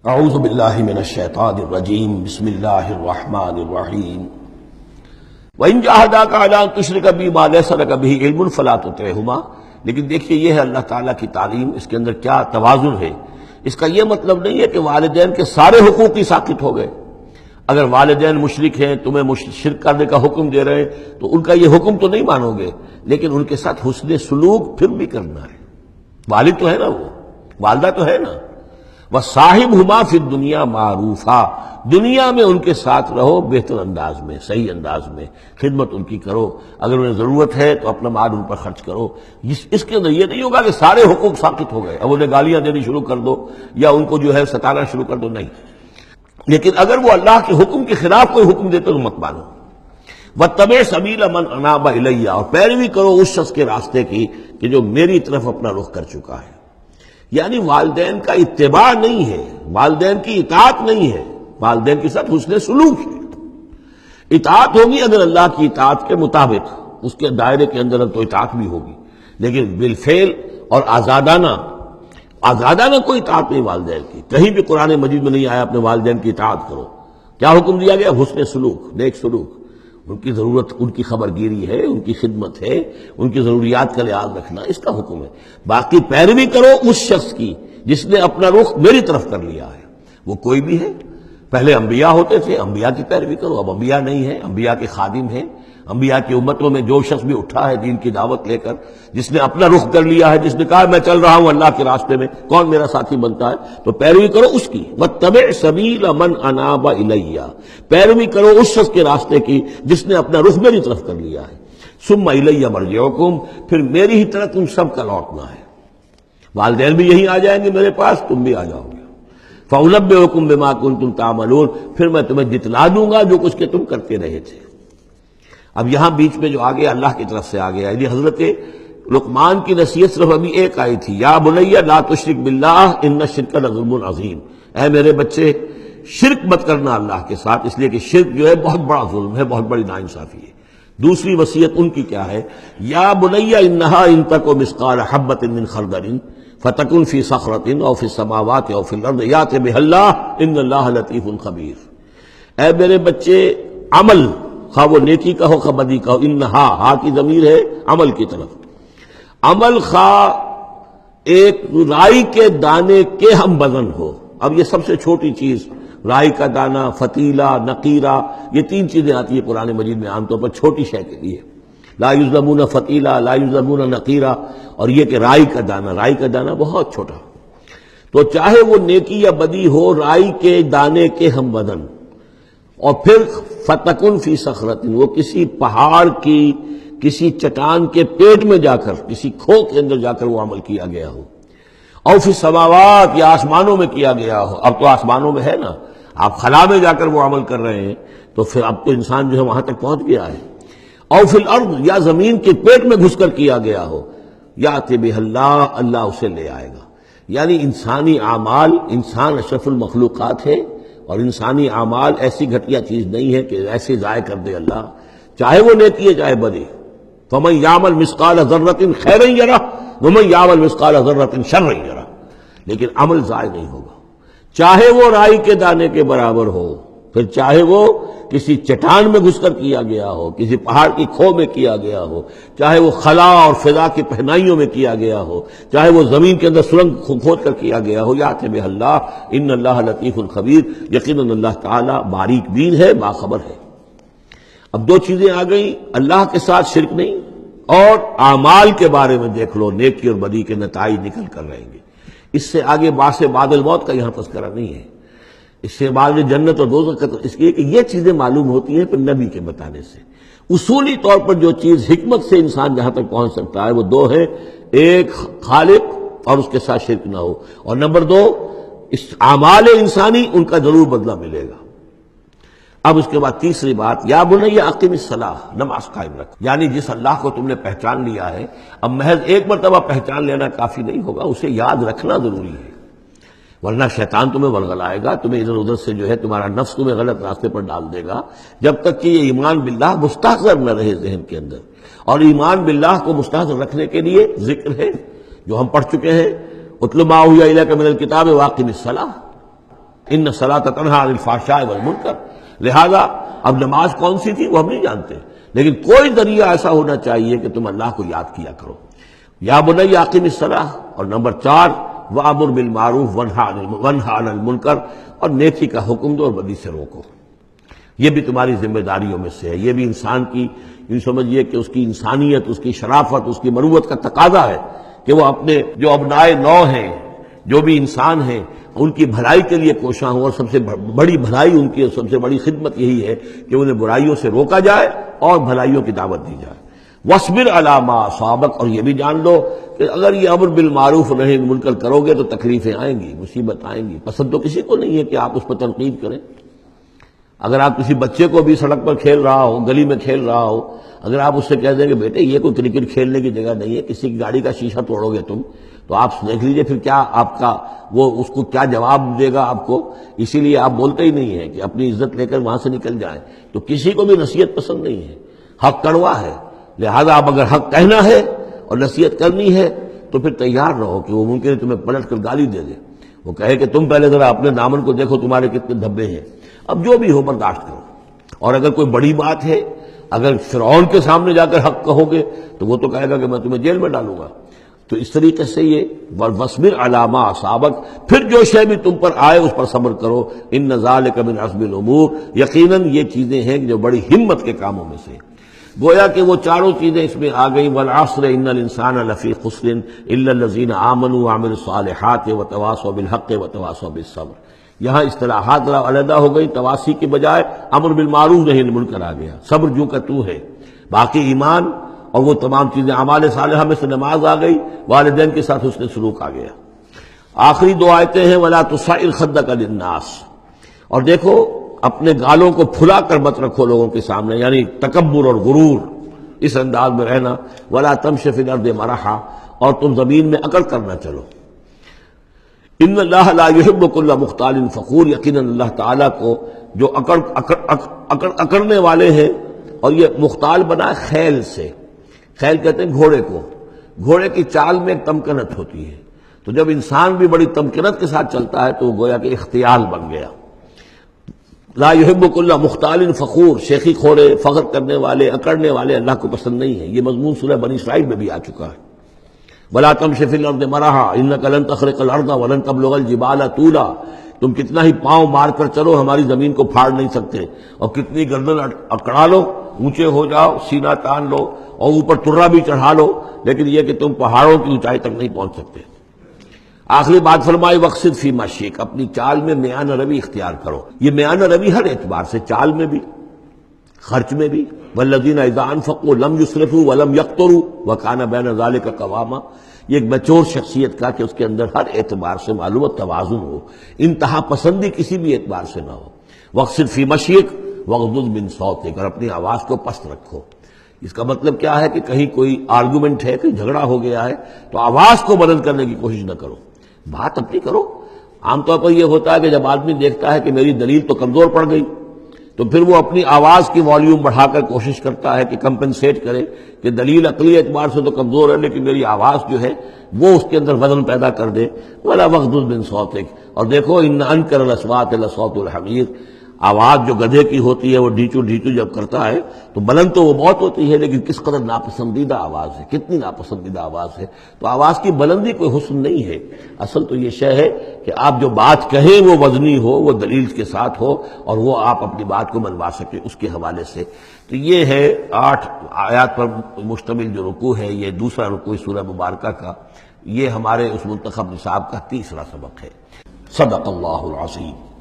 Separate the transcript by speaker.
Speaker 1: اعوذ باللہ من الشیطان الرجیم بسم اللہ الرحمن الرحیم وَإِن جَاهَدَاكَ عَلَىٰ أَن تُشْرِكَ بِي مَا لَيْسَ لَكَ بِهِ عِلْمٌ فَلَا تُطِعْهُمَا۔ لیکن دیکھیے یہ ہے اللہ تعالیٰ کی تعلیم، اس کے اندر کیا توازن ہے۔ اس کا یہ مطلب نہیں ہے کہ والدین کے سارے حقوق ہی ساقط ہو گئے۔ اگر والدین مشرک ہیں، تمہیں شرک کرنے کا حکم دے رہے ہیں تو ان کا یہ حکم تو نہیں مانو گے، لیکن ان کے ساتھ حسن سلوک پھر بھی کرنا ہے۔ والد تو ہے نا، وہ والدہ تو ہے نا۔ وَصَاحِبْهُمَا فِي الدُّنْيَا مَعْرُوفًا، دنیا میں ان کے ساتھ رہو بہتر انداز میں، صحیح انداز میں خدمت ان کی کرو، اگر انہیں ضرورت ہے تو اپنا مال ان پر خرچ کرو۔ اس کے اندر یہ نہیں ہوگا کہ سارے حقوق ساقط ہو گئے، اب انہیں گالیاں دینی شروع کر دو یا ان کو جو ہے ستانا شروع کر دو، نہیں۔ لیکن اگر وہ اللہ کے حکم کے خلاف کوئی حکم دیتے تو مت مانو۔ وَاتَّبِعْ سَبِيلَ مَنْ أَنَابَ إِلَيَّ، اور پیروی کرو اس شخص کے راستے کی کہ جو میری طرف اپنا رخ کر چکا ہے۔ یعنی والدین کا اتباع نہیں ہے، والدین کی اطاعت نہیں ہے، والدین کے ساتھ حسن سلوک ہے۔ اطاعت ہوگی اگر اللہ کی اطاعت کے مطابق، اس کے دائرے کے اندر تو اطاعت بھی ہوگی، لیکن بالفعل اور آزادانہ کوئی اطاعت نہیں والدین کی۔ کہیں بھی قرآن مجید میں نہیں آیا اپنے والدین کی اطاعت کرو۔ کیا حکم دیا گیا؟ حسن سلوک، نیک سلوک، ان کی ضرورت، ان کی خبر گیری ہے، ان کی خدمت ہے، ان کی ضروریات کا لحاظ رکھنا، اس کا حکم ہے۔ باقی پیروی کرو اس شخص کی جس نے اپنا رخ میری طرف کر لیا ہے، وہ کوئی بھی ہے۔ پہلے انبیاء ہوتے تھے، انبیاء کی پیروی کرو، اب انبیاء نہیں ہیں، انبیاء کے خادم ہیں۔ انبیاء کی امتوں میں جو شخص بھی اٹھا ہے دین کی دعوت لے کر، جس نے اپنا رخ کر لیا ہے، جس نے کہا میں چل رہا ہوں اللہ کے راستے میں، کون میرا ساتھی بنتا ہے، تو پیروی کرو اس کی۔ وَاتَّبِعْ سَبِيلَ مَنْ أَنَابَ إِلَيَّ، پیروی کرو اس شخص کے راستے کی جس نے اپنا رخ میری طرف کر لیا ہے۔ ثُمَّ إِلَيَّ مَرْجِعُكُمْ، پھر میری ہی طرف تم سب کا لوٹنا ہے۔ والدین بھی یہیں آ جائیں گے میرے پاس، تم بھی آ جاؤ گے۔ فَأُنَبِّئُكُم بِمَا كُنتُمْ تَعْمَلُونَ، پھر میں تمہیں جتلا دوں گا جو کچھ کہ تم کرتے رہے تھے۔ اب یہاں بیچ میں جو آگے اللہ کی طرف سے آگے یعنی حضرت لقمان کی نصیحت صرف ابھی ایک آئی تھی، یا بنی لا تشرک باللہ ان الشرک لظلم عظیم، اے میرے بچے شرک مت کرنا اللہ کے ساتھ، اس لیے کہ شرک جو ہے بہت بڑا ظلم ہے، بہت بڑی ناانصافی ہے۔ دوسری وصیت ان کی کیا ہے؟ یا بنی انہا ان تک مثقال حبۃ من خردل فتکن فی صخرۃ او فی السماوات او فی الارض یأت بها اللہ ان اللہ لطیف خبیر۔ اے میرے بچے، عمل خواہ وہ نیکی کا ہو خواہ بدی کا ہو، انہا، ہا کی ضمیر ہے عمل کی طرف، عمل خواہ ایک رائی کے دانے کے ہم وزن ہو۔ اب یہ سب سے چھوٹی چیز، رائی کا دانہ، فتیلہ، نقیرہ، یہ تین چیزیں آتی ہیں قرآن مجید میں عام طور پر چھوٹی شے کے لیے، لا یظلمون فتیلہ، لا یظلمون نقیرہ، اور یہ کہ رائی کا دانہ، رائی کا دانہ بہت چھوٹا۔ تو چاہے وہ نیکی یا بدی ہو، رائی کے دانے کے ہم وزن، اور پھر فتکن فی صخرۃ، وہ کسی پہاڑ کی، کسی چٹان کے پیٹ میں جا کر، کسی کھو کے اندر جا کر وہ عمل کیا گیا ہو، اور فی السماوات، یا آسمانوں میں کیا گیا ہو۔ اب تو آسمانوں میں ہے نا، آپ خلا میں جا کر وہ عمل کر رہے ہیں، تو پھر اب تو انسان جو ہے وہاں تک پہنچ گیا ہے۔ اور فی الارض، یا زمین کے پیٹ میں گھس کر کیا گیا ہو، یأت بہ اللہ، اللہ اسے لے آئے گا۔ یعنی انسانی اعمال، انسان اشرف المخلوقات ہے، اور انسانی اعمال ایسی گھٹیا چیز نہیں ہے کہ ایسے ضائع کر دے اللہ، چاہے وہ نیکی ہے چاہے بدی۔ فمن یعمل مثقال ذرۃ خیرا یرہ ومن یعمل مثقال ذرۃ شرا یرہ، لیکن عمل ضائع نہیں ہوگا، چاہے وہ رائی کے دانے کے برابر ہو، پھر چاہے وہ کسی چٹان میں گھس کر کیا گیا ہو، کسی پہاڑ کی کھو میں کیا گیا ہو، چاہے وہ خلا اور فضا کی پہنائیوں میں کیا گیا ہو، چاہے وہ زمین کے اندر سرنگ کھود کر کیا گیا ہو، یأت بہ اللہ ان اللہ لطیف خبیر، یقیناً اللہ تعالیٰ باریک بین ہے، باخبر ہے۔ اب دو چیزیں آ گئیں، اللہ کے ساتھ شرک نہیں، اور اعمال کے بارے میں دیکھ لو، نیکی اور بدی کے نتائج نکل کر رہیں گے۔ اس سے آگے باعث بعد الموت کا یہاں تذکرہ نہیں ہے، اس سے بعد جنت اور دوزخ کا، اس لیے کہ یہ چیزیں معلوم ہوتی ہیں پھر نبی کے بتانے سے۔ اصولی طور پر جو چیز حکمت سے انسان جہاں تک پہنچ سکتا ہے وہ دو ہے، ایک خالق اور اس کے ساتھ شرک نہ ہو، اور نمبر دو اس اعمال انسانی ان کا ضرور بدلہ ملے گا۔ اب اس کے بعد تیسری بات، یا بنی اقم الصلاۃ، نماز قائم رکھ، یعنی جس اللہ کو تم نے پہچان لیا ہے، اب محض ایک مرتبہ پہچان لینا کافی نہیں ہوگا، اسے یاد رکھنا ضروری ہے، ورنہ شیطان تمہیں ورغلائے گا، تمہیں ادھر ادھر سے جو ہے تمہارا نفس تمہیں غلط راستے پر ڈال دے گا، جب تک کہ یہ ایمان باللہ مستحضر نہ رہے ذہن کے اندر۔ اور ایمان باللہ کو مستحضر رکھنے کے لیے ذکر ہے جو ہم پڑھ چکے ہیں، اتل ما اوحی الیک من الکتاب واقم الصلاۃ، ان الصلاۃ تنہی عن الفحشاء والمنکر. لہذا اب نماز کون سی تھی وہ ہم نہیں جانتے، لیکن کوئی ذریعہ ایسا ہونا چاہیے کہ تم اللہ کو یاد کیا کرو. یا بنی اقم الصلاۃ. اور نمبر 4 وامر بالمعروف وانہی عن المنکر، اور نیکی کا حکم دو اور بدی سے روکو. یہ بھی تمہاری ذمہ داریوں میں سے ہے. یہ بھی انسان کی، یوں سمجھیے کہ اس کی انسانیت، اس کی شرافت، اس کی مروت کا تقاضا ہے کہ وہ اپنے جو ابنائے نو ہیں، جو بھی انسان ہیں، ان کی بھلائی کے لیے کوشاں ہوں. اور سب سے بڑی بھلائی ان کی، سب سے بڑی خدمت یہی ہے کہ انہیں برائیوں سے روکا جائے اور بھلائیوں کی دعوت دی جائے. وَاصْبِرْ عَلَىٰ مَا أَصَابَكَ. اور یہ بھی جان لو کہ اگر یہ امر بالمعروف و نہی عن المنکر کرو گے تو تکلیفیں آئیں گی، مصیبت آئیں گی. پسند تو کسی کو نہیں ہے کہ آپ اس پر تنقید کریں. اگر آپ کسی بچے کو بھی سڑک پر کھیل رہا ہو، گلی میں کھیل رہا ہو، اگر آپ اس سے کہہ دیں کہ بیٹے یہ کوئی کرکٹ کھیلنے کی جگہ نہیں ہے، کسی کی گاڑی کا شیشہ توڑو گے تم، تو آپ دیکھ لیجئے پھر کیا آپ کا وہ اس کو کیا جواب دے گا آپ کو. اسی لیے آپ بولتے ہی نہیں ہیں کہ اپنی عزت لے کر وہاں سے نکل جائیں. تو کسی کو بھی نصیحت پسند نہیں ہے، حق کڑوا ہے. لہذا آپ اگر حق کہنا ہے اور نصیحت کرنی ہے تو پھر تیار رہو کہ وہ ممکن ہے تمہیں پلٹ کر گالی دے دے، وہ کہے کہ تم پہلے ذرا اپنے دامن کو دیکھو تمہارے کتنے دھبے ہیں. اب جو بھی ہو برداشت کرو. اور اگر کوئی بڑی بات ہے، اگر فرعون کے سامنے جا کر حق کہو گے تو وہ تو کہے گا کہ میں تمہیں جیل میں ڈالوں گا. تو اس طریقے سے یہ وَاصْبِرْ عَلَىٰ مَا أَصَابَكَ، پھر جو شے بھی تم پر آئے اس پر صبر کرو. إِنَّ ذَلِكَ مِنْ عَزْمِ الْأُمُورِ، یقیناً یہ چیزیں ہیں جو بڑی ہمت کے کاموں میں سے. گویا کہ وہ چاروں چیزیں اس میں آ گئیں. وَالْعَصْرِ إِنَّ الْإِنسَانَ لَفِي خُسْرٍ إِلَّا الَّذِينَ آمَنُوا وَعَمِلُوا الصَّالِحَاتِ وَتَوَاصَوْا بِالْحَقِّ وَتَوَاصَوْا بِالصَّبْرِ. یہاں اصطلاحات علیحدہ ہو گئی. تواسی کے بجائے امر بالمعروف نہی عن المنکر آ گیا. صبر جو کا تو ہے. باقی ایمان اور وہ تمام چیزیں، اعمال صالحہ میں سے نماز آ گئی، والدین کے ساتھ حسن سلوک آ گیا. آخری 2 آیتیں ہیں وَلَا تُصَعِّرْ خَدَّكَ لِلنَّاسِ. اور دیکھو اپنے گالوں کو پھلا کر مت رکھو لوگوں کے سامنے، یعنی تکبر اور غرور اس انداز میں رہنا. وَلَا تَمْشِ فِي الْأَرْضِ مَرَحًا، اور تم زمین میں اکڑ کر نہ چلو. ان اللہ لا يحب كل مختال فخور، یقیناً اللہ تعالیٰ کو جو اکڑنے والے ہیں. اور یہ مختال بنا ہے خیل سے. خیل کہتے ہیں گھوڑے کو. گھوڑے کی چال میں ایک تمکنت ہوتی ہے، تو جب انسان بھی بڑی تمکنت کے ساتھ چلتا ہے تو وہ گویا کہ اختیال بن گیا. لا يحب كل مختال فخور، شیخی کھوڑے، فخر کرنے والے، اکڑنے والے اللہ کو پسند نہیں ہے. یہ مضمون سورہ بنی اسرائیل میں بھی آ چکا ہے. وَلَا تَمْشِ فِي الْأَرْضِ مَرَحًا إِنَّكَ لَن تَخْرِقَ الْأَرْضَ وَلَن تَبْلُغَ الْجِبَالَ طُولًا. تم کتنا ہی پاؤں مار کر چلو ہماری زمین کو پھاڑ نہیں سکتے، اور کتنی گردن اکڑا لو، اونچے ہو جاؤ، سینہ تان لو اور اوپر ترا بھی چڑھا لو، لیکن یہ کہ تم پہاڑوں کی اونچائی تک نہیں پہنچ سکتے. آخری بات فرمائی وَاقْصِدْ فِي مَشْيِكَ، اپنی چال میں میانہ روی اختیار کرو. یہ میانہ روی ہر اعتبار سے، چال میں بھی، خرچ میں بھی. وَالَّذِينَ إِذَا أَنفَقُوا لَمْ يُسْرِفُوا وَلَمْ يَقْتُرُوا وَكَانَ بَيْنَ ذَلِكَ قَوَامًا. یہ ایک میچور شخصیت کا کہ اس کے اندر ہر اعتبار سے معلوم توازن ہو، انتہا پسندی کسی بھی اعتبار سے نہ ہو. وَاقْصِدْ فِي مَشْيِكَ وَاغْضُضْ مِنْ صَوْتِكَ، اور اپنی آواز کو پست رکھو. اس کا مطلب کیا ہے کہ کہیں کوئی آرگومنٹ ہے، کوئی جھگڑا ہو گیا ہے تو آواز کو بلند کرنے کی کوشش نہ کرو، بات اپنی کرو. عام طور پر یہ ہوتا ہے کہ جب آدمی دیکھتا ہے کہ میری دلیل تو کمزور پڑ گئی تو پھر وہ اپنی آواز کی والیوم بڑھا کر کوشش کرتا ہے کہ کمپنسیٹ کرے کہ دلیل عقلی اعتبار سے تو کمزور ہے لیکن میری آواز جو ہے وہ اس کے اندر وزن پیدا کر دے. وَلَا وَاغْضُضْ مِنْ صَوْتِكَ، اور دیکھو إِنَّ أَنكَرَ الْأَصْوَاتِ لَصَوْتُ الْحَمِيرِ، آواز جو گدھے کی ہوتی ہے وہ ڈھیچو ڈھیچو جب کرتا ہے تو بلند تو وہ بہت ہوتی ہے لیکن کس قدر ناپسندیدہ آواز ہے، کتنی ناپسندیدہ آواز ہے. تو آواز کی بلندی کوئی حسن نہیں ہے، اصل تو یہ شے ہے کہ آپ جو بات کہیں وہ وزنی ہو، وہ دلیل کے ساتھ ہو اور وہ آپ اپنی بات کو منوا سکیں اس کے حوالے سے. تو یہ ہے 8 آیات پر مشتمل جو رکوع ہے، یہ دوسرا رکوع سورہ مبارکہ کا. یہ ہمارے اس منتخب نصاب کا تیسرا سبق ہے. صدق اللہ العظیم.